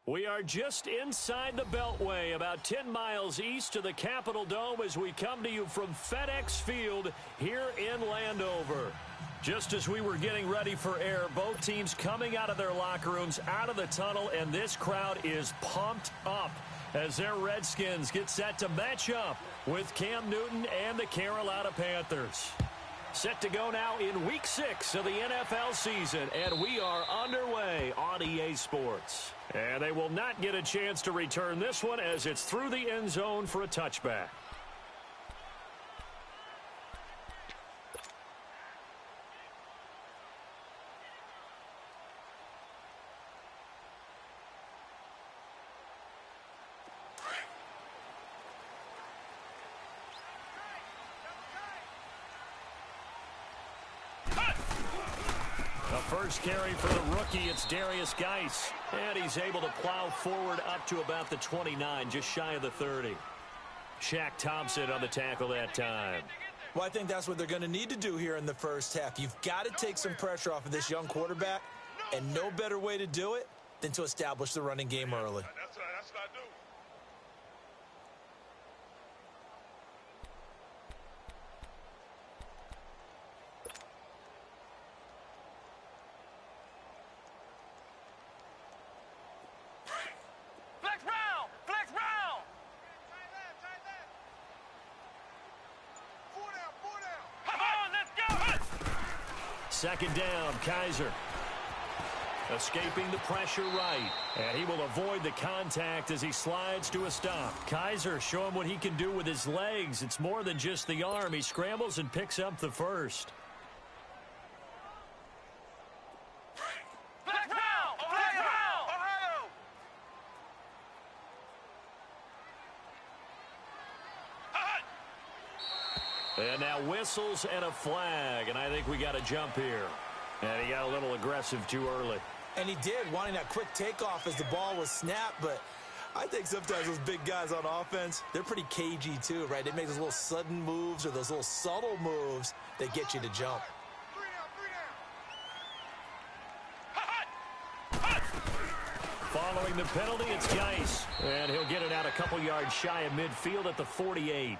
We are just inside the Beltway, about 10 miles east of the Capitol Dome as we come to you from FedEx Field here in Landover. Just as we were getting ready for air, both teams coming out of their locker rooms, out of the tunnel, and this crowd is pumped up as their Redskins get set to match up with Cam Newton and the Carolina Panthers. Set to go now in Week 6 of the NFL season, and we are underway on EA Sports. And they will not get a chance to return this one as it's through the end zone for a touchback. First carry for the rookie, it's Darius Geis. And he's able to plow forward up to about the 29, just shy of the 30. Shaq Thompson on the tackle that time. Well, I think that's what they're going to need to do here in the first half. You've got to take some pressure off of this young quarterback, and no better way to do it than to establish the running game early. That's what I do. Second down, Kaiser. Escaping the pressure right. And he will avoid the contact as he slides to a stop. Kaiser showing what he can do with his legs. It's more than just the arm. He scrambles and picks up the first. And now whistles and a flag, and I think we got a jump here. And he got a little aggressive too early. And he did, wanting that quick takeoff as the ball was snapped, but I think sometimes those big guys on offense, they're pretty cagey too, right? They make those little sudden moves or those little subtle moves that get you to jump. Following the penalty, it's Geis. And he'll get it out a couple yards shy of midfield at the 48.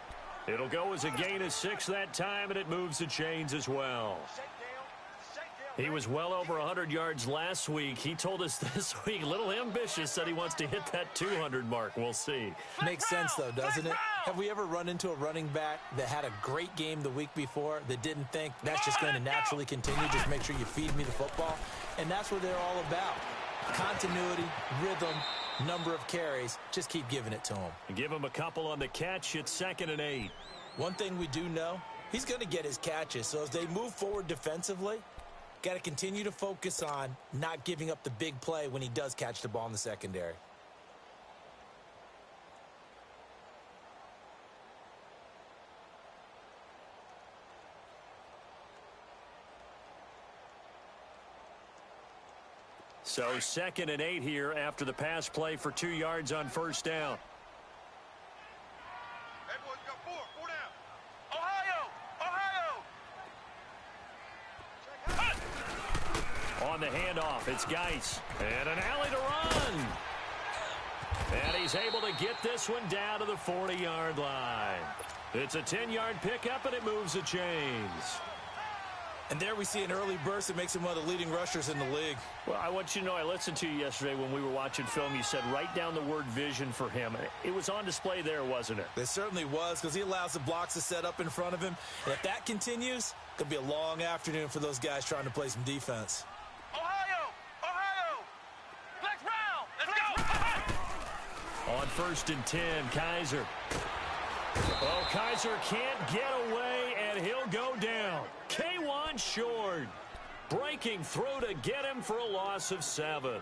It'll go as a gain of 6 that time, and it moves the chains as well. He was well over 100 yards last week. He told us this week, a little ambitious, said he wants to hit that 200 mark. We'll see. Makes sense, though, doesn't it? Have we ever run into a running back that had a great game the week before that didn't think that's just going to naturally continue? Just make sure you feed me the football. And that's what they're all about. Continuity, rhythm, number of carries. Just keep giving it to him. Give him a couple on the catch. It's 2nd and 8. One thing we do know, he's going to get his catches. So as they move forward defensively, got to continue to focus on not giving up the big play when he does catch the ball in the secondary. So 2nd and 8 here after the pass play for 2 yards on first down. Hey, boys, you got four down. Ohio! On the handoff, it's Geis. And an alley to run. And he's able to get this one down to the 40-yard line. It's a 10-yard pickup, and it moves the chains. And there we see an early burst that makes him one of the leading rushers in the league. Well, I want you to know, I listened to you yesterday when we were watching film. You said write down the word vision for him. It was on display there, wasn't it? It certainly was, because he allows the blocks to set up in front of him. And if that continues, it could be a long afternoon for those guys trying to play some defense. Ohio! Flex round! Let's go! On 1st and 10, Kaiser. Well, Kaiser can't get away, and he'll go down. K1 short. Breaking through to get him for a loss of 7.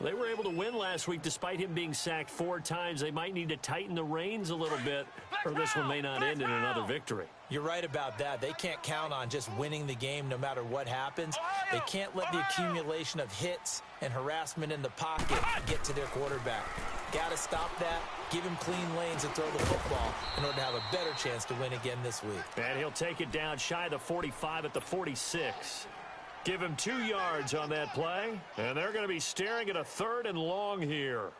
They were able to win last week despite him being sacked 4 times. They might need to tighten the reins a little bit, or this one may not end in another victory. You're right about that. They can't count on just winning the game no matter what happens. They can't let the accumulation of hits and harassment in the pocket get to their quarterback. Got to stop that, give him clean lanes and throw the football in order to have a better chance to win again this week. And he'll take it down shy of the 45 at the 46. Give him 2 yards on that play, and they're going to be staring at a 3rd and long here.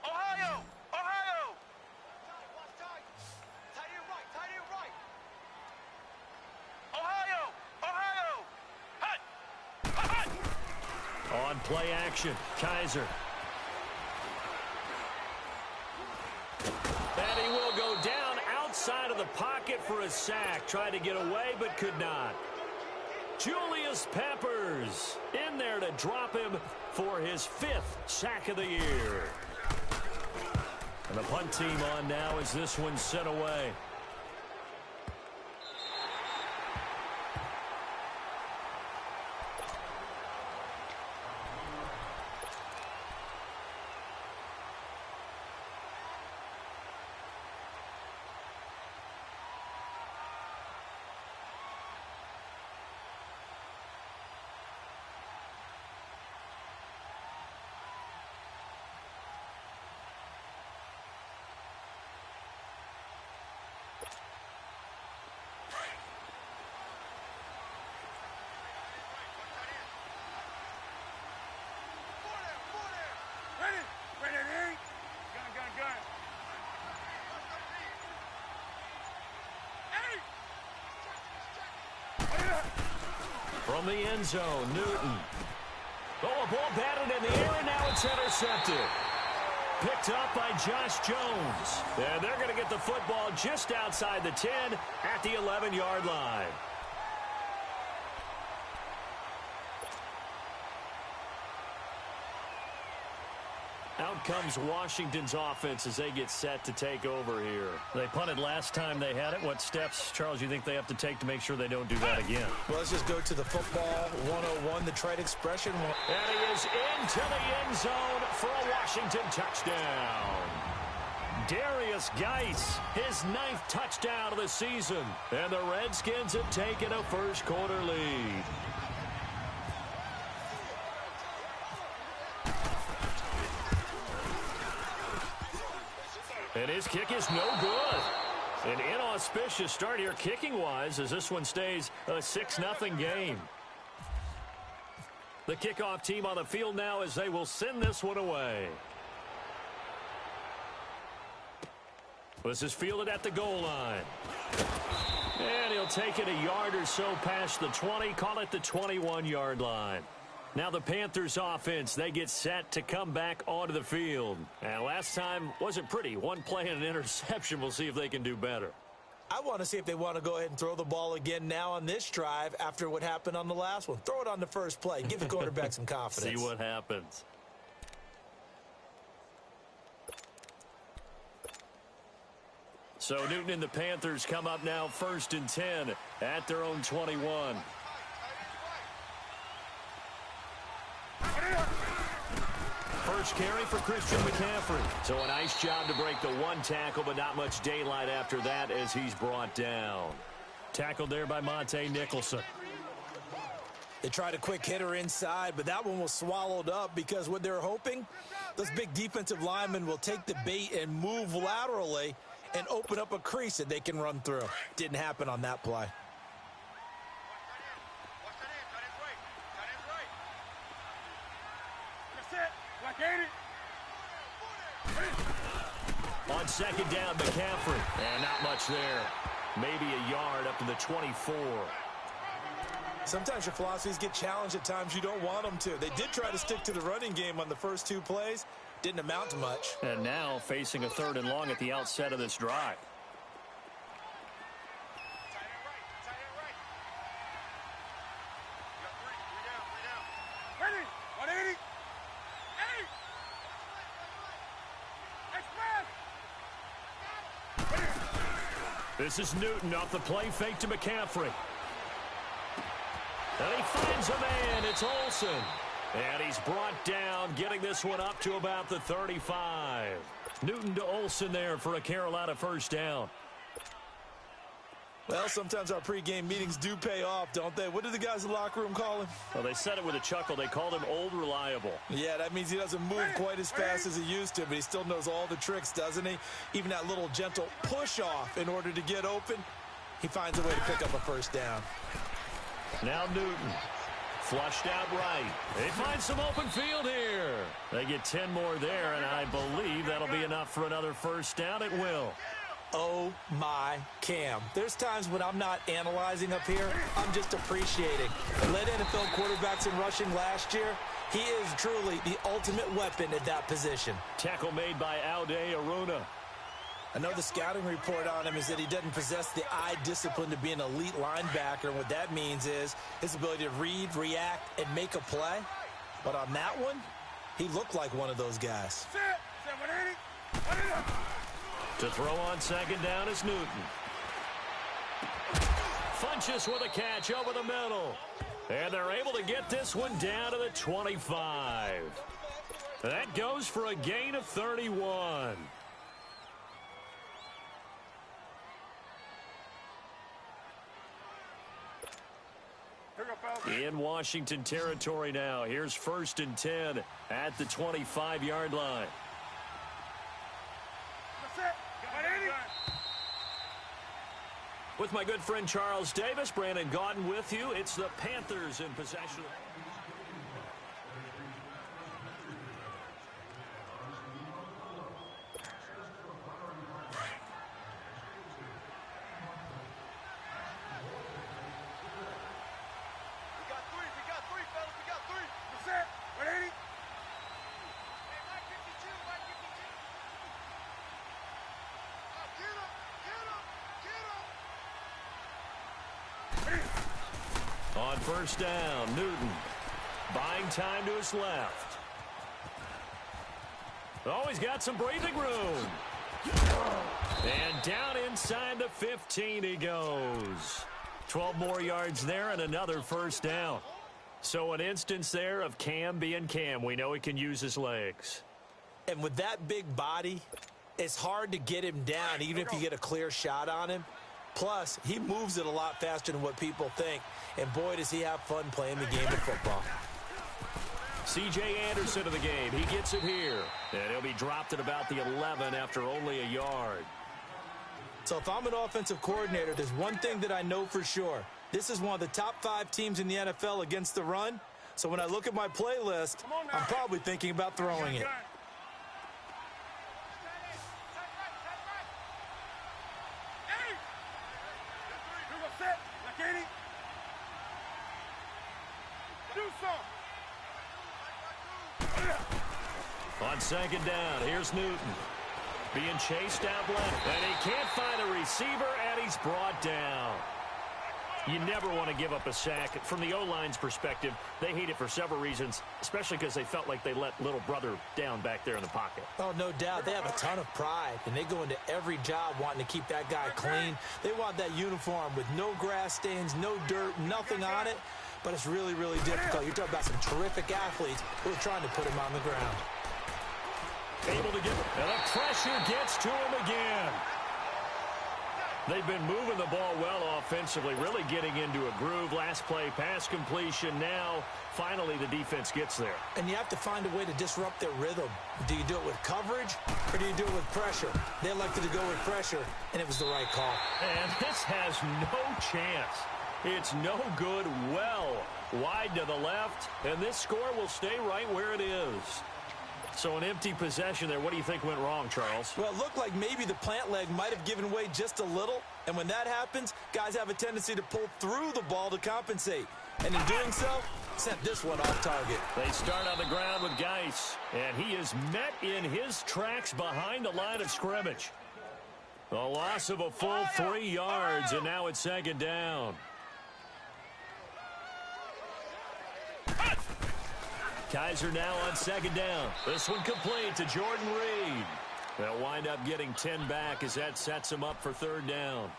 Ohio! Ohio! Ohio! Ohio! Hut! Hut! On play action, Kaiser. And he will go down outside of the pocket for a sack. Tried to get away, but could not. Julius Peppers in there to drop him for his 5th sack of the year. And the punt team on now as this one's sent away. From the end zone, Newton. Oh, a ball batted in the air, and now it's intercepted. Picked up by Josh Jones. And they're going to get the football just outside the 10 at the 11-yard line. Out comes Washington's offense as they get set to take over here. They punted last time they had it. What steps, Charles, you think they have to take to make sure they don't do that again? Well, let's just go to the football 101, the trite expression. And he is into the end zone for a Washington touchdown. Darius Geis, his 9th touchdown of the season. And the Redskins have taken a first-quarter lead. And his kick is no good. An inauspicious start here kicking-wise as this one stays a 6-0 game. The kickoff team on the field now as they will send this one away. This is fielded at the goal line. And he'll take it a yard or so past the 20, call it the 21-yard line. Now the Panthers offense, they get set to come back onto the field. And last time wasn't pretty. One play and an interception. We'll see if they can do better. I want to see if they want to go ahead and throw the ball again now on this drive after what happened on the last one. Throw it on the first play. Give the quarterback some confidence. See what happens. So Newton and the Panthers come up now 1st and 10 at their own 21. First carry for Christian McCaffrey. So a nice job to break the 1 tackle, but not much daylight after that as he's brought down. Tackled there by Monte Nicholson. They tried a quick hitter inside, but that one was swallowed up because what they're hoping, those big defensive linemen will take the bait and move laterally and open up a crease that they can run through. Didn't happen on that play. On second down, McCaffrey. And not much there. Maybe a yard up to the 24. Sometimes your philosophies get challenged at times you don't want them to. They did try to stick to the running game on the first 2 plays. Didn't amount to much. And now facing a 3rd and long at the outset of this drive. This is Newton off the play fake to McCaffrey. And he finds a man. It's Olsen. And he's brought down, getting this one up to about the 35. Newton to Olsen there for a Carolina first down. Well, sometimes our pregame meetings do pay off, don't they? What do the guys in the locker room call him? Well, they said it with a chuckle. They called him Old Reliable. Yeah, that means he doesn't move quite as fast as he used to, but he still knows all the tricks, doesn't he? Even that little gentle push-off in order to get open, he finds a way to pick up a first down. Now Newton. Flushed out right. They find some open field here. They get 10 more there, and I believe that'll be enough for another first down. It will. Oh, my Cam. There's times when I'm not analyzing up here. I'm just appreciating. Led NFL quarterbacks in rushing last year. He is truly the ultimate weapon at that position. Tackle made by Aude Aruna. I know the scouting report on him is that he doesn't possess the eye discipline to be an elite linebacker. And what that means is his ability to read, react, and make a play. But on that one, he looked like one of those guys. To throw on second down is Newton. Funches with a catch over the middle. And they're able to get this one down to the 25. That goes for a gain of 31. In Washington territory now. Here's 1st and 10 at the 25-yard line. With my good friend Charles Davis, Brandon Gaudin with you. It's the Panthers in possession. On first down, Newton buying time to his left. Oh, he's got some breathing room. And down inside the 15 he goes. 12 more yards there and another first down. So an instance there of Cam being Cam. We know he can use his legs. And with that big body, it's hard to get him down even if you get a clear shot on him. Plus, he moves it a lot faster than what people think. And boy, does he have fun playing the game of football. C.J. Anderson of the game. He gets it here. And he'll be dropped at about the 11 after only a yard. So if I'm an offensive coordinator, there's one thing that I know for sure. This is one of the top 5 teams in the NFL against the run. So when I look at my playlist, I'm probably thinking about throwing it. On second down, here's Newton. Being chased out left, and he can't find a receiver, and he's brought down. You never want to give up a sack. From the O-line's perspective, they hate it for several reasons, especially because they felt like they let little brother down back there in the pocket. Oh, no doubt. They have a ton of pride, and they go into every job wanting to keep that guy clean. They want that uniform with no grass stains, no dirt, nothing on it. But it's really, really difficult. You're talking about some terrific athletes who are trying to put him on the ground. Able to get, and the pressure gets to him again. They've been moving the ball well offensively, really getting into a groove. Last play, pass completion. Now, finally, the defense gets there. And you have to find a way to disrupt their rhythm. Do you do it with coverage, or do you do it with pressure? They elected to go with pressure, and it was the right call. And this has no chance. It's no good. Well wide to the left, and this score will stay right where it is. So an empty possession there. What do you think went wrong, Charles? Well, it looked like maybe the plant leg might have given way just a little. And when that happens, guys have a tendency to pull through the ball to compensate. And in doing so, sent this one off target. They start on the ground with Geis. And he is met in his tracks behind the line of scrimmage. A loss of a full 3 yards, and now it's second down. Kaiser now on second down. This one complete to Jordan Reed. They'll wind up getting 10 back as that sets them up for third down.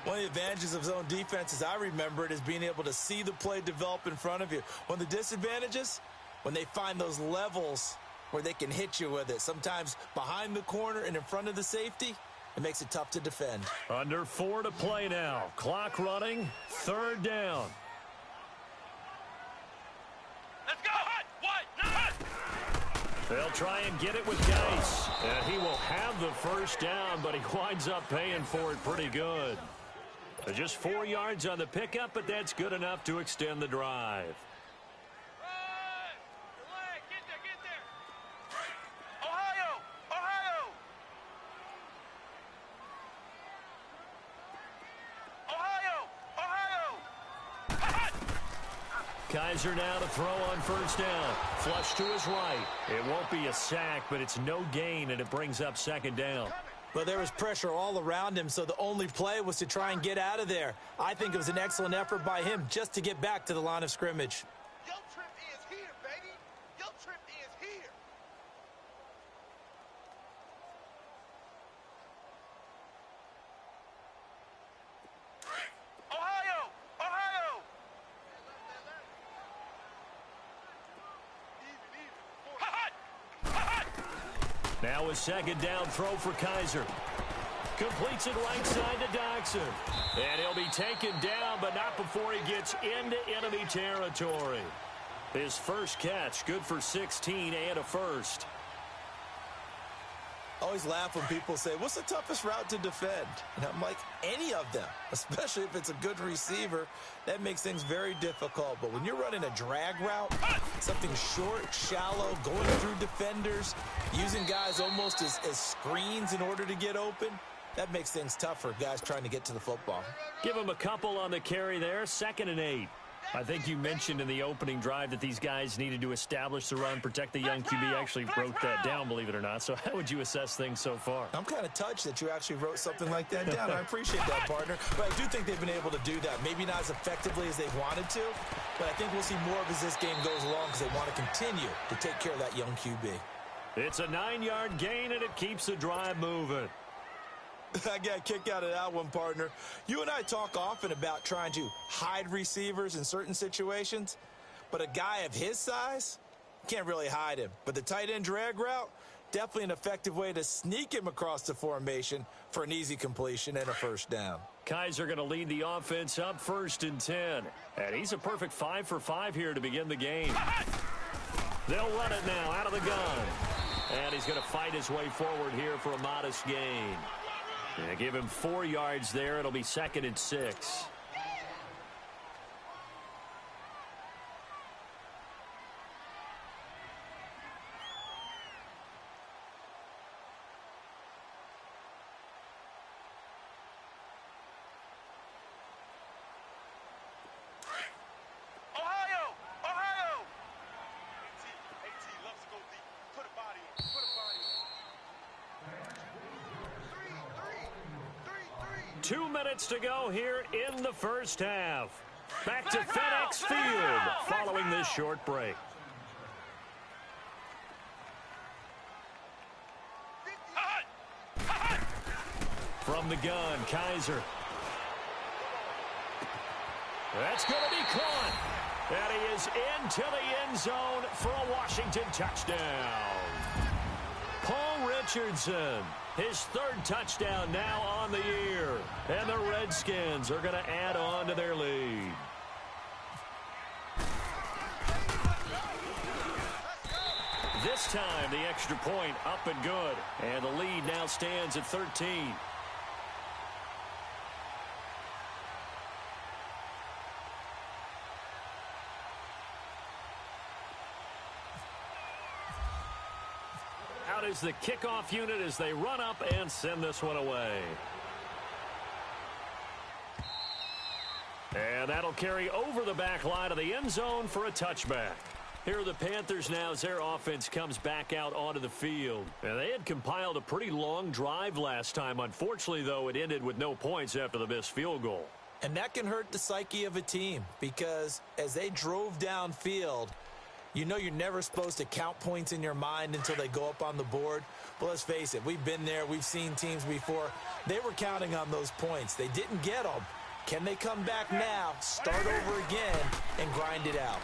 One of the advantages of zone defense, as I remember it, is being able to see the play develop in front of you. One of the disadvantages, when they find those levels where they can hit you with it, sometimes behind the corner and in front of the safety, It makes it tough to defend. Under 4 to play now. Clock running. 3rd down. Let's go. Hut. What? Hut. They'll try and get it with Geis. And he will have the first down, but he winds up paying for it pretty good. Just 4 yards on the pickup, but that's good enough to extend the drive. Get there. Ohio. Hut. Kaiser now to throw on first down. Flush to his right. It won't be a sack, but it's no gain, and it brings up 2nd down. But there was pressure all around him, so the only play was to try and get out of there. I think it was an excellent effort by him just to get back to the line of scrimmage. Your trip is here, baby. Your trip is here. Ohio. Now a 2nd down throw for Kaiser. Completes it right side to Doxson. And he'll be taken down, but not before he gets into enemy territory. His first catch, good for 16 and a first. I always laugh when people say, what's the toughest route to defend? And I'm like, any of them, especially if it's a good receiver. That makes things very difficult. But when you're running a drag route, something short, shallow, going through defenders, using guys almost as screens in order to get open, that makes things tough for guys trying to get to the football. Give him a couple on the carry there, 2nd and 8. I think you mentioned in the opening drive that these guys needed to establish the run, protect the young QB. I actually wrote that down, believe it or not. So how would you assess things so far? I'm kind of touched that you actually wrote something like that down. I appreciate that, partner. But I do think they've been able to do that. Maybe not as effectively as they wanted to, but I think we'll see more of as this game goes along because they want to continue to take care of that young QB. It's a 9-yard gain, and it keeps the drive moving. I got a kick out of that one, partner. You and I talk often about trying to hide receivers in certain situations, but a guy of his size, can't really hide him. But the tight end drag route, definitely an effective way to sneak him across the formation for an easy completion and a first down. Kaiser going to lead the offense up 1st and 10. And he's a perfect 5 for 5 here to begin the game. They'll run it now out of the gun. And he's going to fight his way forward here for a modest gain. And give him 4 yards there. It'll be 2nd and 6. Ohio. AT loves to go deep. Put a body on. 2 minutes to go here in the first half. Back to FedEx Field following this short break. From the gun, Kaiser. That's going to be caught. And he is into the end zone for a Washington touchdown. Paul Richardson, his 3rd touchdown now on the year. And the Redskins are going to add on to their lead. This time, the extra point up and good. And the lead now stands at 13. Out is the kickoff unit as they run up and send this one away. And that'll carry over the back line of the end zone for a touchback. Here are the Panthers now as their offense comes back out onto the field. And they had compiled a pretty long drive last time. Unfortunately, though, it ended with no points after the missed field goal. And that can hurt the psyche of a team because as they drove downfield, you know you're never supposed to count points in your mind until they go up on the board. But let's face it, we've been there. We've seen teams before. They were counting on those points. They didn't get them. Can they come back now, start over again, and grind it out?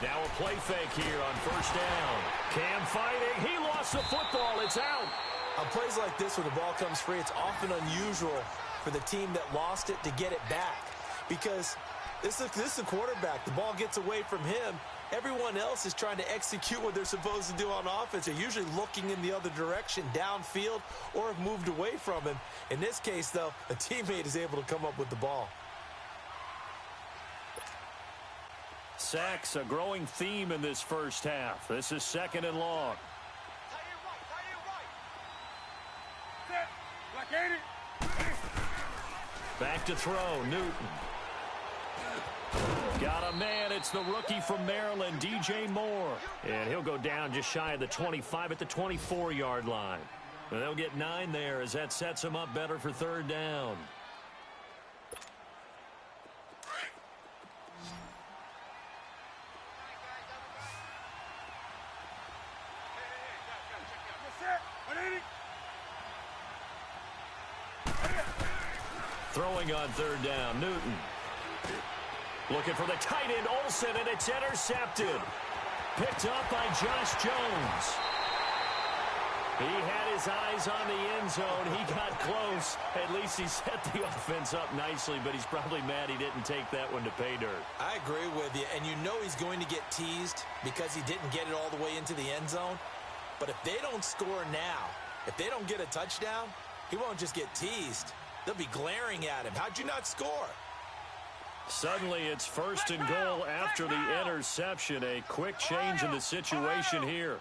Now a play fake here on first down. Cam fighting. He lost the football. It's out. On plays like this where the ball comes free, it's often unusual for the team that lost it to get it back because this is a quarterback. The ball gets away from him. Everyone else is trying to execute what they're supposed to do on offense. They're usually looking in the other direction, downfield, or have moved away from him. In this case, though, a teammate is able to come up with the ball. Sacks, a growing theme in this first half. This is 2nd and long. Back to throw, Newton. Got a man, it's the rookie from Maryland, DJ Moore. And he'll go down just shy of the 25 at the 24-yard line. And they'll get 9 there as that sets him up better for 3rd down. Throwing on 3rd down, Newton. Looking for the tight end, Olsen, and it's intercepted. Picked up by Josh Jones. He had his eyes on the end zone. He got close. At least he set the offense up nicely, but he's probably mad he didn't take that one to pay dirt. I agree with you, and you know he's going to get teased because he didn't get it all the way into the end zone. But if they don't score now, if they don't get a touchdown, he won't just get teased. They'll be glaring at him. How'd you not score? Suddenly, it's 1st and goal after the interception. A quick change in the situation here.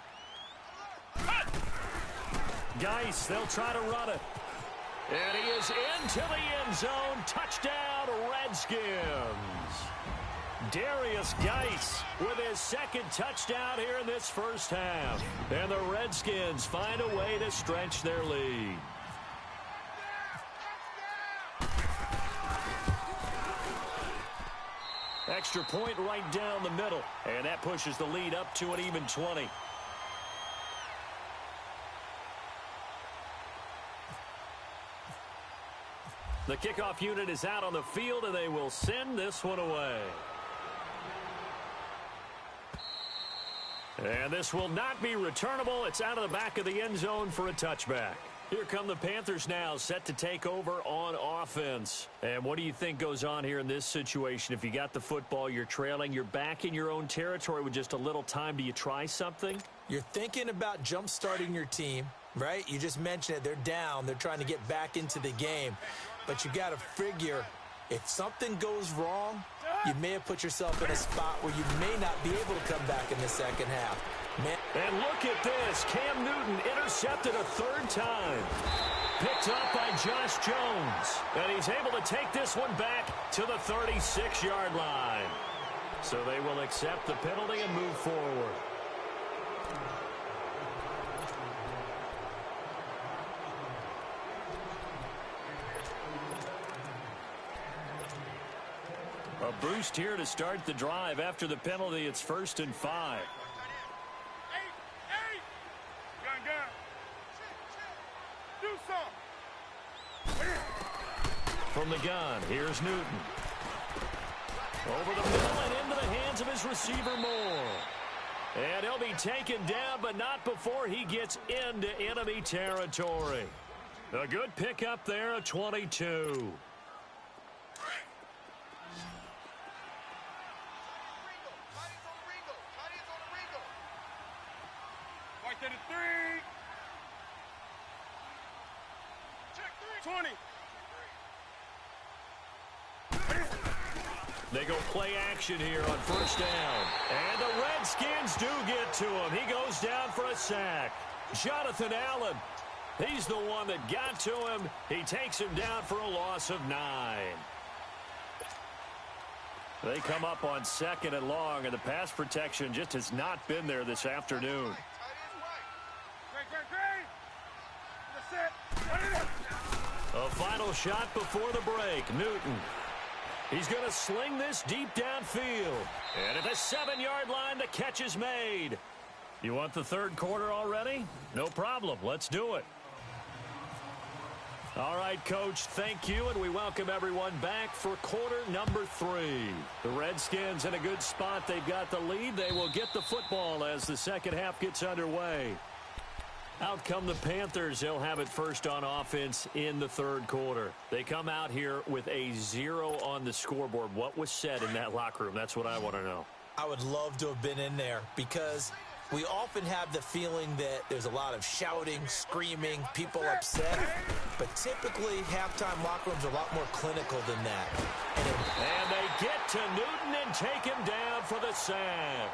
Geis, they'll try to run it. And he is into the end zone. Touchdown, Redskins. Darius Geis with his 2nd touchdown here in this first half. And the Redskins find a way to stretch their lead. Extra point right down the middle. And that pushes the lead up to an even 20. The kickoff unit is out on the field, and they will send this one away. And this will not be returnable. It's out of the back of the end zone for a touchback. Here come the Panthers now, set to take over on offense. And what do you think goes on here in this situation? If you got the football, you're trailing, you're back in your own territory with just a little time. Do you try something? You're thinking about jump-starting your team, right? You just mentioned it. They're down. They're trying to get back into the game. But you got to figure if something goes wrong, you may have put yourself in a spot where you may not be able to come back in the second half. And look at this. Cam Newton intercepted a 3rd time. Picked up by Josh Jones. And he's able to take this one back to the 36-yard line. So they will accept the penalty and move forward. A boost here to start the drive. After the penalty, it's 1st and 5. From the gun, here's Newton. Over the middle and into the hands of his receiver, Moore. And he'll be taken down, but not before he gets into enemy territory. A good pickup there, a 22. To the 3. 20. They go play action here on 1st down. And the Redskins do get to him. He goes down for a sack. Jonathan Allen, he's the one that got to him. He takes him down for a loss of 9. They come up on 2nd and long, and the pass protection just has not been there this afternoon. A final shot before the break. Newton. He's going to sling this deep downfield. And at the 7-yard line, the catch is made. You want the 3rd quarter already? No problem. Let's do it. All right, Coach, thank you, and we welcome everyone back for quarter number 3. The Redskins in a good spot. They've got the lead. They will get the football as the second half gets underway. Out come the Panthers. They'll have it first on offense in the third quarter. They come out here with a 0 on the scoreboard. What was said in that locker room? That's what I want to know. I would love to have been in there because we often have the feeling that there's a lot of shouting, screaming, people upset. But typically, halftime locker rooms are a lot more clinical than that. And they get to Newton and take him down for the sack.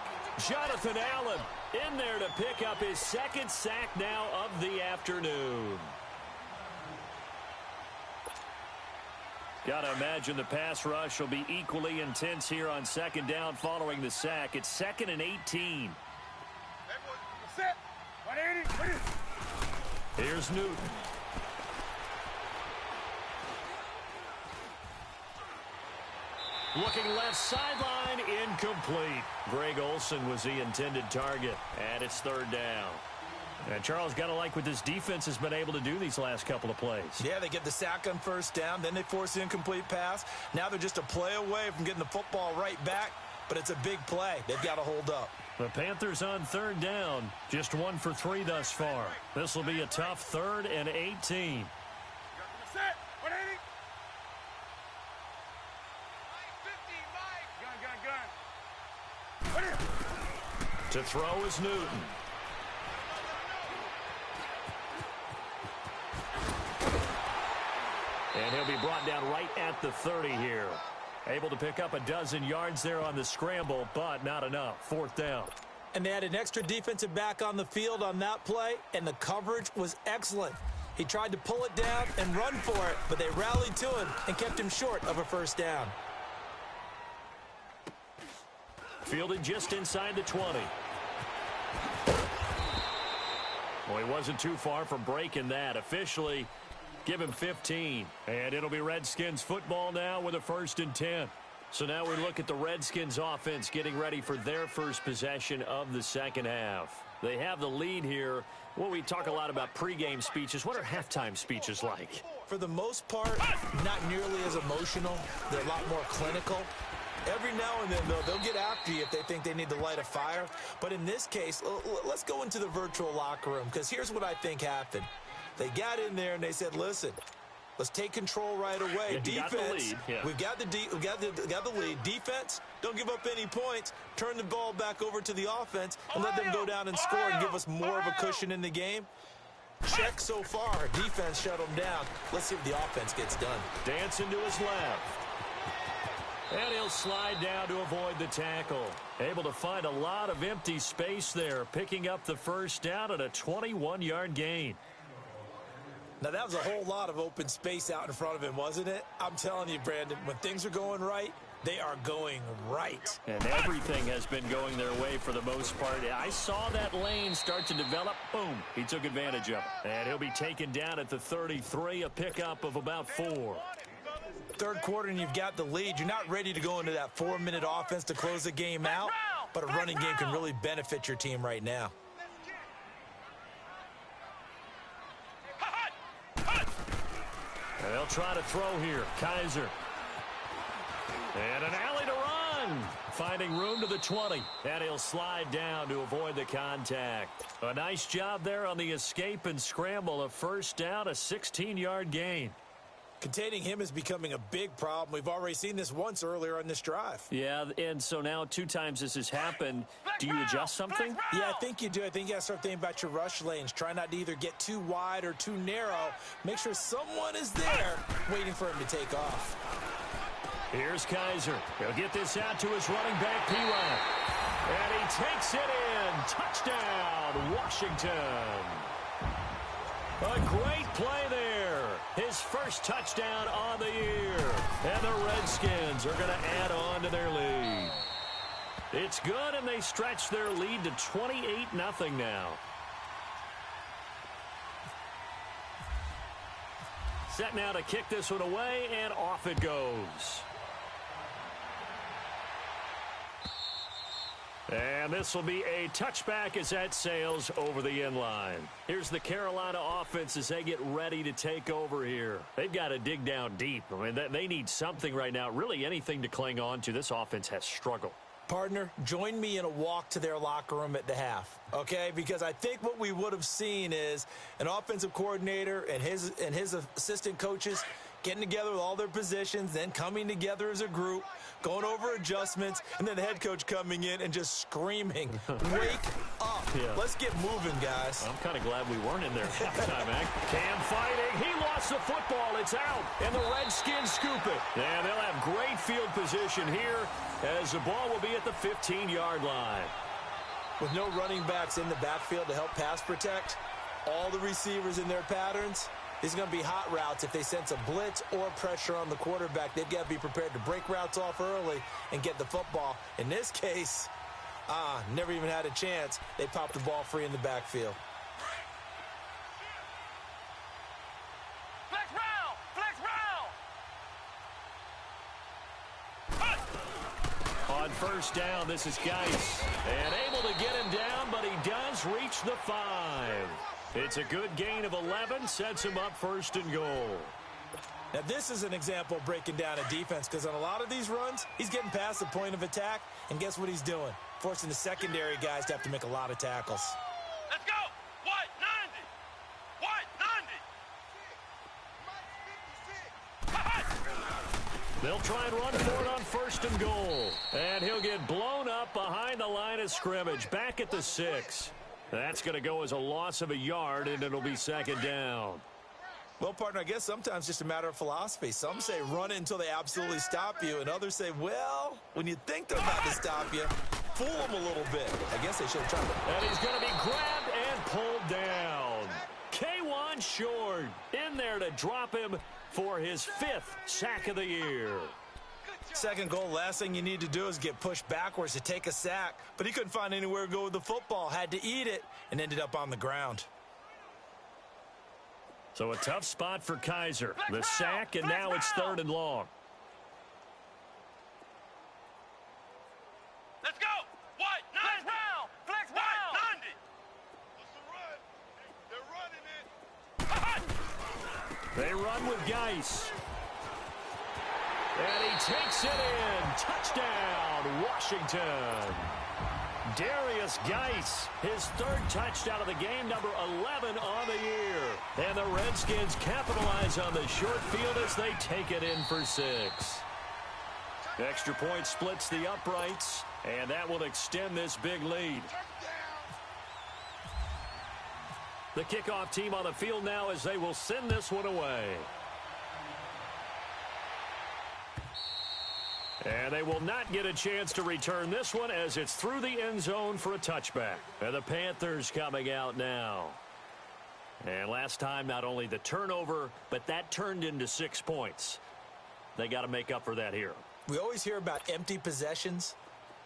Jonathan Allen in there to pick up his second sack now of the afternoon. Got to imagine the pass rush will be equally intense here on second down following the sack. It's 2nd and 18. Here's Newton. Looking left sideline, incomplete. Greg Olsen was the intended target, and it's third down. And Charles, got to like what this defense has been able to do these last couple of plays. Yeah, they get the sack on first down, then they force the incomplete pass. Now they're just a play away from getting the football right back, but it's a big play. They've got to hold up. The Panthers on third down, just 1 for 3 thus far. This will be a tough 3rd and 18. To throw is Newton. And he'll be brought down right at the 30 here. Able to pick up a dozen yards there on the scramble, but not enough. 4th down. And they had an extra defensive back on the field on that play, and the coverage was excellent. He tried to pull it down and run for it, but they rallied to him and kept him short of a first down. Fielded just inside the 20. Well, he wasn't too far from breaking that. Officially, give him 15. And it'll be Redskins football now with a 1st and 10. So now we look at the Redskins offense getting ready for their first possession of the second half. They have the lead here. Well, we talk a lot about pregame speeches. What are halftime speeches like? For the most part, not nearly as emotional. They're a lot more clinical. Every now and then, though, they'll get after you if they think they need to light a fire. But in this case, let's go into the virtual locker room, because here's what I think happened. They got in there and they said, listen, let's take control right away. Yeah, defense, yeah. we've got the lead. Defense, don't give up any points. Turn the ball back over to the offense and let them go down and score and give us more of a cushion in the game. Check so far. Defense shut them down. Let's see what the offense gets done. Dancing to his left. And he'll slide down to avoid the tackle. Able to find a lot of empty space there, picking up the first down at a 21-yard gain. Now, that was a whole lot of open space out in front of him, wasn't it? I'm telling you, Brandon, when things are going right, they are going right. And everything has been going their way for the most part. I saw that lane start to develop. Boom. He took advantage of it. And he'll be taken down at the 33, a pickup of about 4. Third quarter and you've got the lead. You're not ready to go into that 4-minute offense to close the game out, but a running game can really benefit your team right now. And they'll try to throw here. Kaiser. And an alley to run. Finding room to the 20. And he'll slide down to avoid the contact. A nice job there on the escape and scramble. A first down, a 16-yard gain. Containing him is becoming a big problem. We've already seen this once earlier on this drive. Yeah, and so now 2 times this has happened. Do you adjust something? Yeah, I think you do. I think you got to start thinking about your rush lanes. Try not to either get too wide or too narrow. Make sure someone is there waiting for him to take off. Here's Kaiser. He'll get this out to his running back, P-Ryan. And he takes it in. Touchdown, Washington. A great play there. His first touchdown on the year. And the Redskins are going to add on to their lead. It's good, and they stretch their lead to 28-0 now. Set now to kick this one away, and off it goes. And this will be a touchback as that sails over the end line. Here's the Carolina offense as they get ready to take over here. They've got to dig down deep. I mean, they need something right now, really anything to cling on to. This offense has struggled. Partner, join me in a walk to their locker room at the half, okay? Because I think what we would have seen is an offensive coordinator and his assistant coaches getting together with all their positions, then coming together as a group, going over adjustments, and then the head coach coming in and just screaming, wake up. Yeah. Let's get moving, guys. I'm kind of glad we weren't in there at halftime, man. Cam fighting. He lost the football. It's out. And the Redskins scoop it. And they'll have great field position here as the ball will be at the 15-yard line. With no running backs in the backfield to help pass protect, all the receivers in their patterns, these are going to be hot routes. If they sense a blitz or pressure on the quarterback, they've got to be prepared to break routes off early and get the football. In this case, never even had a chance. They popped the ball free in the backfield. Flex round! Flex round! On first down, this is Geis. And able to get him down, but he does reach the 5. It's a good gain of 11, sets him up first and goal. Now, this is an example of breaking down a defense, because on a lot of these runs, he's getting past the point of attack, and guess what he's doing? Forcing the secondary guys to have to make a lot of tackles. Let's go! White 90! They'll try and run for it on first and goal. And he'll get blown up behind the line of scrimmage, back at the 6. That's going to go as a loss of a yard, and it'll be second down. Well, partner, I guess sometimes just a matter of philosophy. Some say run it until they absolutely stop you, and others say, well, when you think they're about to stop you, fool them a little bit. I guess they should have tried to. And he's going to be grabbed and pulled down. K1 Short in there to drop him for his 5th sack of the year. Second goal, last thing you need to do is get pushed backwards to take a sack. But he couldn't find anywhere to go with the football, had to eat it, and ended up on the ground. So a tough spot for Kaiser. The sack, and now it's 3rd and long. Let's go! White 90! Flex round! 90! What's the run? They're running it! They run with Geis. And he takes it in. Touchdown, Washington. Darius Geis, his 3rd touchdown of the game, number 11 on the year. And the Redskins capitalize on the short field as they take it in for 6. Extra point splits the uprights, and that will extend this big lead. The kickoff team on the field now as they will send this one away. And they will not get a chance to return this one as it's through the end zone for a touchback. And the Panthers coming out now. And last time, not only the turnover, but that turned into 6 points. They got to make up for that here. We always hear about empty possessions,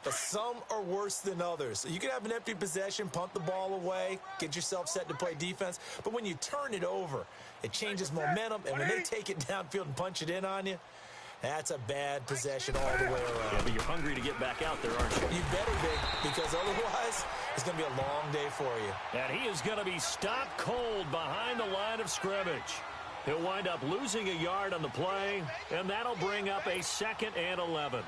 but some are worse than others. So you can have an empty possession, punt the ball away, get yourself set to play defense. But when you turn it over, it changes momentum. And when they take it downfield and punch it in on you, that's a bad possession all the way around. Yeah, but you're hungry to get back out there, aren't you? You better be, because otherwise it's going to be a long day for you. And he is going to be stopped cold behind the line of scrimmage. He'll wind up losing a yard on the play, and that'll bring up a 2nd and 11.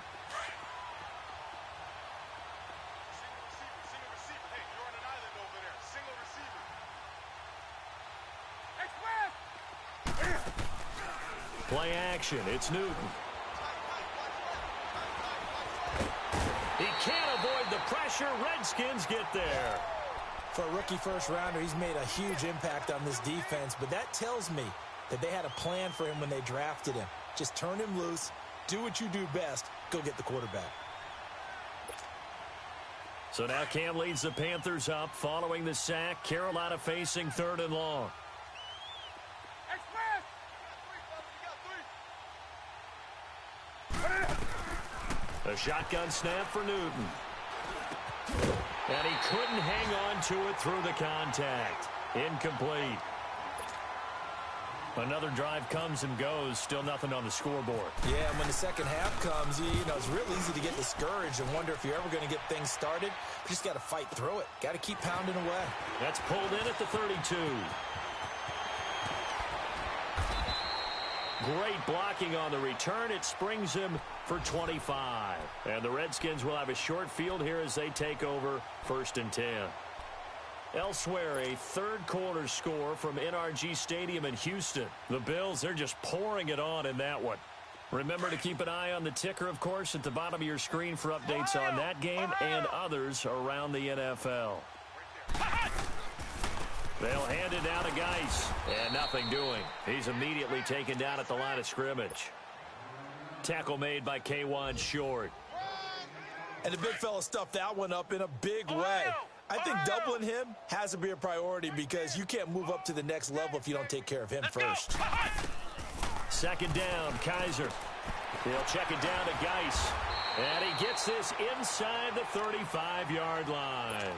Play action. It's Newton. He can't avoid the pressure. Redskins get there. For a rookie first-rounder, he's made a huge impact on this defense, but that tells me that they had a plan for him when they drafted him. Just turn him loose, do what you do best, go get the quarterback. So now Cam leads the Panthers up following the sack. Carolina facing 3rd and long. A shotgun snap for Newton. And he couldn't hang on to it through the contact. Incomplete. Another drive comes and goes. Still nothing on the scoreboard. Yeah, and when the second half comes, you know, it's real easy to get discouraged and wonder if you're ever going to get things started. You just got to fight through it. Got to keep pounding away. That's pulled in at the 32. Great blocking on the return. It springs him for 25. And the Redskins will have a short field here as they take over 1st and 10. Elsewhere, a third-quarter score from NRG Stadium in Houston. The Bills, they're just pouring it on in that one. Remember to keep an eye on the ticker, of course, at the bottom of your screen for updates on that game and others around the NFL. They'll hand it down to Geis, and nothing doing. He's immediately taken down at the line of scrimmage. Tackle made by K1 Short. And the big fella stuffed that one up in a big way. I think doubling him has to be a priority because you can't move up to the next level if you don't take care of him first. 2nd down, Kaiser. He'll check it down to Geis. And he gets this inside the 35-yard line.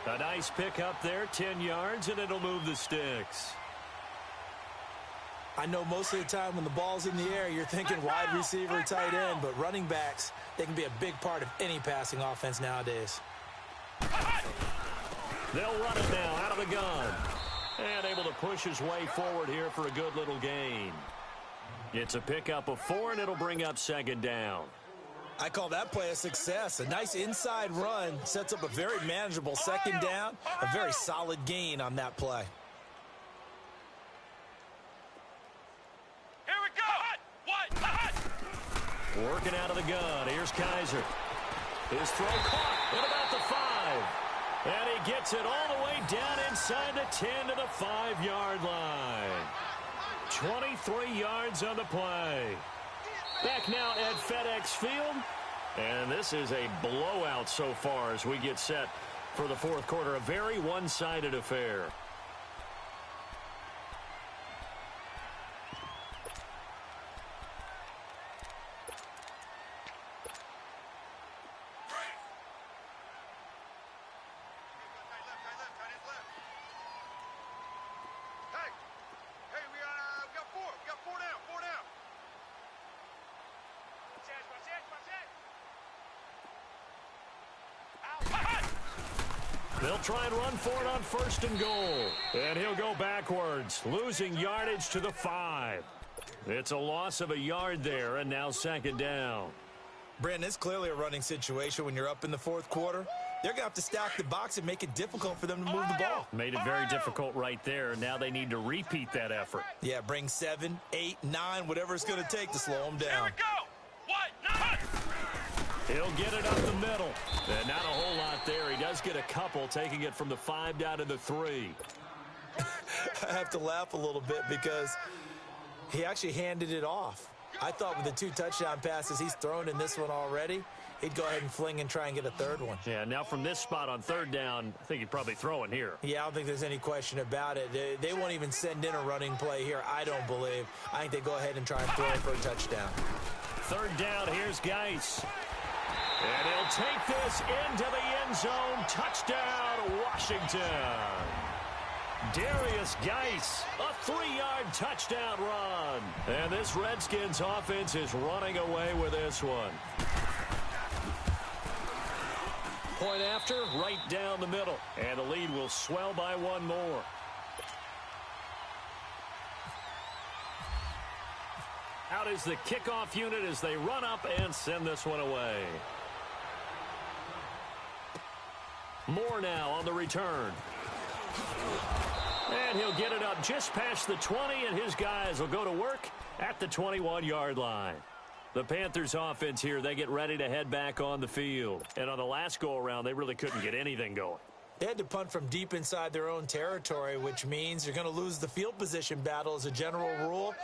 A nice pick up there, 10 yards, and it'll move the sticks. I know most of the time when the ball's in the air, you're thinking wide receiver, tight end, but running backs, they can be a big part of any passing offense nowadays. They'll run it now out of the gun. And able to push his way forward here for a good little gain. It's a pickup of 4, and it'll bring up 2nd down. I call that play a success. A nice inside run sets up a very manageable 2nd down. A very solid gain on that play. Here we go. What? Working out of the gun. Here's Kaiser. His throw caught at about the 5. And he gets it all the way down inside the 10 to the 5-yard line. 23 yards on the play. Back now at FedEx Field. And this is a blowout so far as we get set for the 4th quarter. A very one-sided affair. They'll try and run for it on 1st and goal. And he'll go backwards, losing yardage to the 5. It's a loss of a yard there, and now 2nd down. Brandon, it's clearly a running situation when you're up in the 4th quarter. They're going to have to stack the box and make it difficult for them to move the ball. Made it very difficult right there. Now they need to repeat that effort. Yeah, bring 7, 8, 9, whatever it's going to take to slow them down. Here we go. What? He'll get it up the middle. And not a whole lot there. He does get a couple, taking it from the 5 down to the 3. I have to laugh a little bit because he actually handed it off. I thought with the 2 touchdown passes he's thrown in this one already, he'd go ahead and fling and try and get a 3rd one. Yeah, now from this spot on 3rd down, I think he'd probably throw in here. Yeah, I don't think there's any question about it. They won't even send in a running play here, I don't believe. I think they go ahead and try and throw it for a touchdown. 3rd down, here's Geis. And he'll take this into the end zone. Touchdown, Washington. Darius Geis, a 3-yard touchdown run. And this Redskins offense is running away with this one. Point after, right down the middle. And the lead will swell by 1 more. Out is the kickoff unit as they run up and send this one away. Moore now on the return. And he'll get it up just past the 20, and his guys will go to work at the 21-yard line. The Panthers offense here, they get ready to head back on the field. And on the last go-around, they really couldn't get anything going. They had to punt from deep inside their own territory, which means you're going to lose the field position battle as a general rule.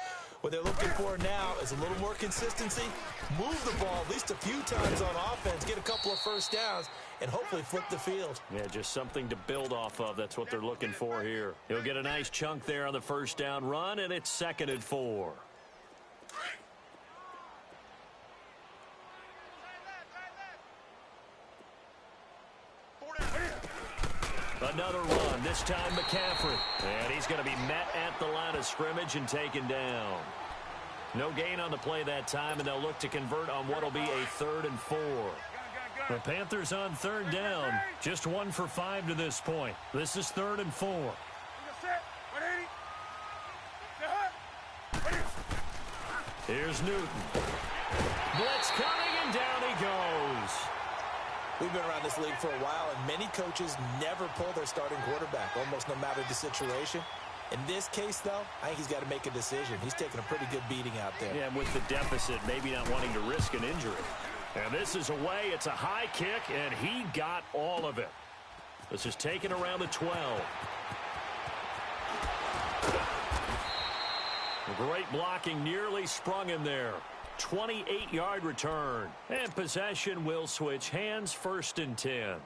What they're looking for now is a little more consistency, move the ball at least a few times on offense, get a couple of 1st downs, and hopefully flip the field. Yeah, just something to build off of. That's what they're looking for here. He'll get a nice chunk there on the 1st down run, and it's 2nd and 4. Another run, this time McCaffrey. And he's going to be met at the line of scrimmage and taken down. No gain on the play that time, and they'll look to convert on what will be a 3rd and 4. The Panthers on 3rd down, just 1 for 5 to this point. This is 3rd and 4. Here's Newton. Blitz coming, and down he goes. We've been around this league for a while, and many coaches never pull their starting quarterback, almost no matter the situation. In this case, though, I think he's got to make a decision. He's taking a pretty good beating out there. Yeah, and with the deficit, maybe not wanting to risk an injury. And this is away. It's a high kick, and he got all of it. This is taken around the 12. Great blocking, nearly sprung him there. 28-yard return. And possession will switch hands, 1st and 10.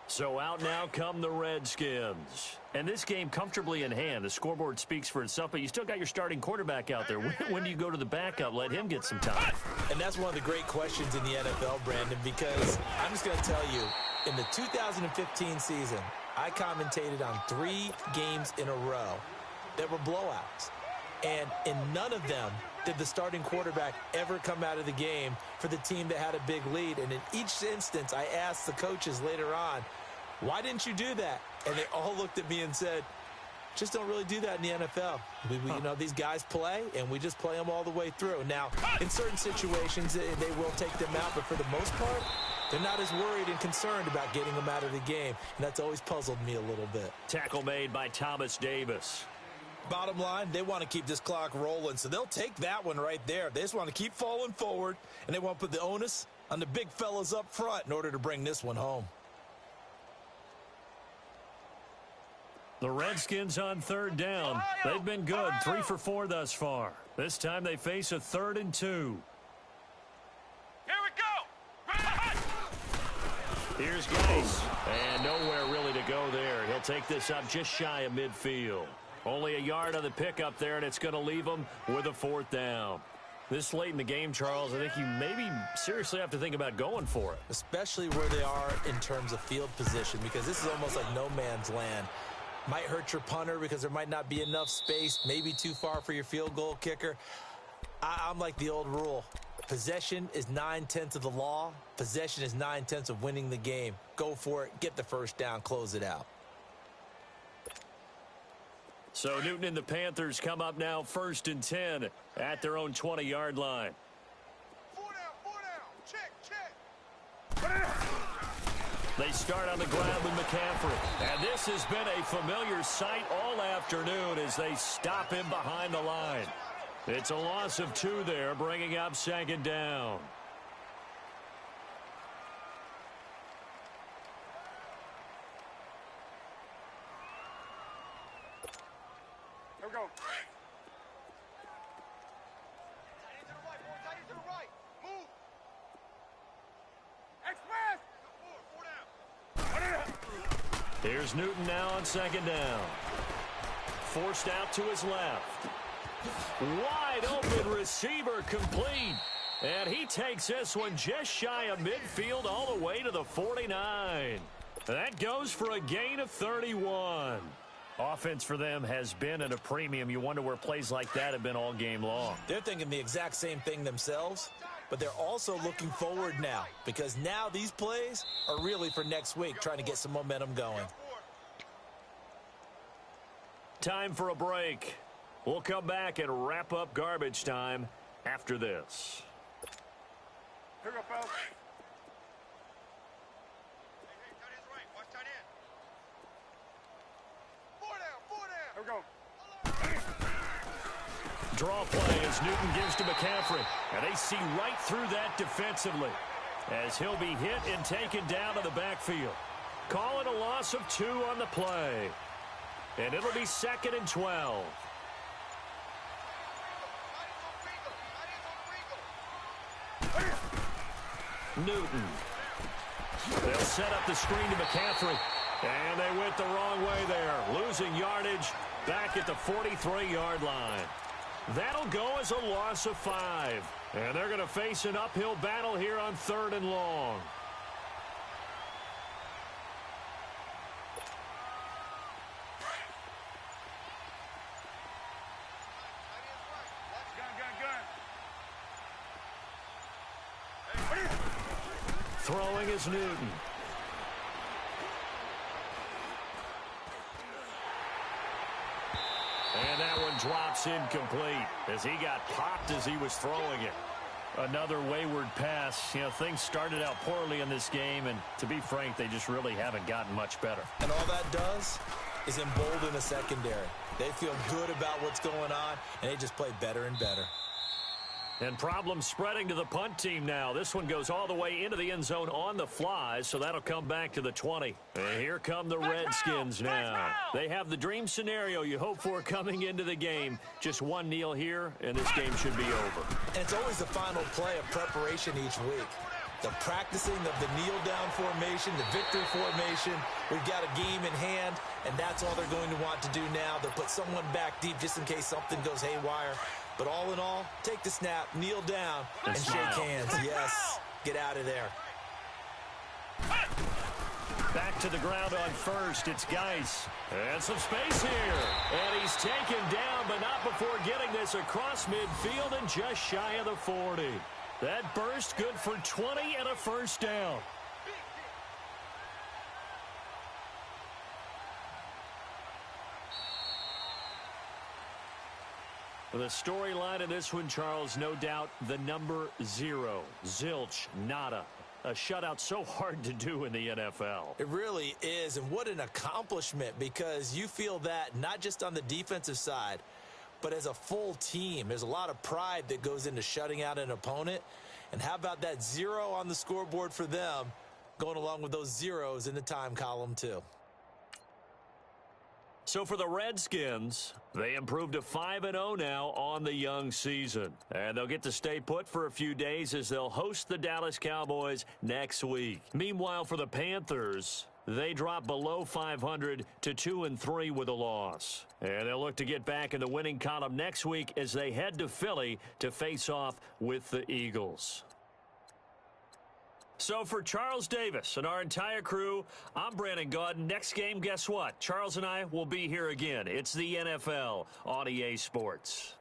So out now come the Redskins. And this game comfortably in hand. The scoreboard speaks for itself, but you still got your starting quarterback out there. When do you go to the backup? Let him get some time. And that's one of the great questions in the NFL, Brandon, because I'm just going to tell you, in the 2015 season, I commentated on 3 games in a row that were blowouts. And in none of them did the starting quarterback ever come out of the game for the team that had a big lead. And in each instance, I asked the coaches later on, why didn't you do that? And they all looked at me and said, just don't really do that in the NFL. You know, these guys play, and we just play them all the way through. Now, in certain situations, they will take them out, but for the most part, they're not as worried and concerned about getting them out of the game. And that's always puzzled me a little bit. Tackle made by Thomas Davis. Bottom line, they want to keep this clock rolling, so they'll take that one right there. They just want to keep falling forward, and they want to put the onus on the big fellas up front in order to bring this one home. The Redskins on 3rd down. They've been good, 3 for 4 thus far. This time they face a 3rd and 2. Here we go. Here's Geis. And nowhere really to go there. He'll take this up just shy of midfield. Only a yard on the pickup there, and it's going to leave him with a 4th down. This late in the game, Charles, I think you maybe seriously have to think about going for it. Especially where they are in terms of field position, because this is almost like no man's land. Might hurt your punter because there might not be enough space, maybe too far for your field goal kicker. I'm like the old rule. Possession is 9/10 of the law. Possession is 9/10 of winning the game. Go for it. Get the 1st down. Close it out. So Newton and the Panthers come up now 1st and 10 at their own 20-yard line. 4 down. Check. They start on the ground with McCaffrey. And this has been a familiar sight all afternoon as they stop him behind the line. It's a loss of 2 there, bringing up 2nd down. Here we go. Tight end to the right, boy. Tight end to the right. Move. Express. 4 down. Here's Newton now on 2nd down. Forced out to his left. Wide open receiver complete. And he takes this one just shy of midfield all the way to the 49. That goes for a gain of 31. Offense for them has been at a premium. You wonder where plays like that have been all game long. They're thinking the exact same thing themselves, but they're also looking forward now because now these plays are really for next week, trying to get some momentum going. Time for a break. We'll come back and wrap up garbage time after this. Here we go, fellas. Hey, tight end's right. Watch tight end. 4 down. Here we go. Draw play as Newton gives to McCaffrey. And they see right through that defensively as he'll be hit and taken down to the backfield. Calling a loss of 2 on the play. And it'll be 2nd and 12. Newton. They'll set up the screen to McCaffrey. And they went the wrong way there. Losing yardage back at the 43-yard line. That'll go as a loss of 5. And they're going to face an uphill battle here on 3rd and long. Throwing is Newton. And that one drops incomplete as he got popped as he was throwing it. Another wayward pass. You know, things started out poorly in this game, and to be frank, they just really haven't gotten much better. And all that does is embolden the secondary. They feel good about what's going on, and they just play better and better. And problems spreading to the punt team now. This one goes all the way into the end zone on the fly, so that'll come back to the 20. And here come the Redskins now. They have the dream scenario you hope for coming into the game. Just one kneel here, and this game should be over. And it's always the final play of preparation each week. The practicing of the kneel-down formation, the victory formation. We've got a game in hand, and that's all they're going to want to do now. They'll put someone back deep just in case something goes haywire. But all in all, take the snap, kneel down, and shake hands. Yes, get out of there. Back to the ground on first. It's Geis. And some space here. And he's taken down, but not before getting this across midfield and just shy of the 40. That burst good for 20 and a first down. The storyline in this one, Charles, no doubt the number 0. Zilch, nada. A shutout so hard to do in the NFL. It really is, and what an accomplishment, because you feel that not just on the defensive side, but as a full team. There's a lot of pride that goes into shutting out an opponent. And how about that 0 on the scoreboard for them, going along with those zeros in the time column too. So for the Redskins, they improved to 5-0 now on the young season. And they'll get to stay put for a few days as they'll host the Dallas Cowboys next week. Meanwhile, for the Panthers, they drop below 500 to 2-3 with a loss. And they'll look to get back in the winning column next week as they head to Philly to face off with the Eagles. So for Charles Davis and our entire crew, I'm Brandon Gaudin. Next game, guess what? Charles and I will be here again. It's the NFL on EA Sports.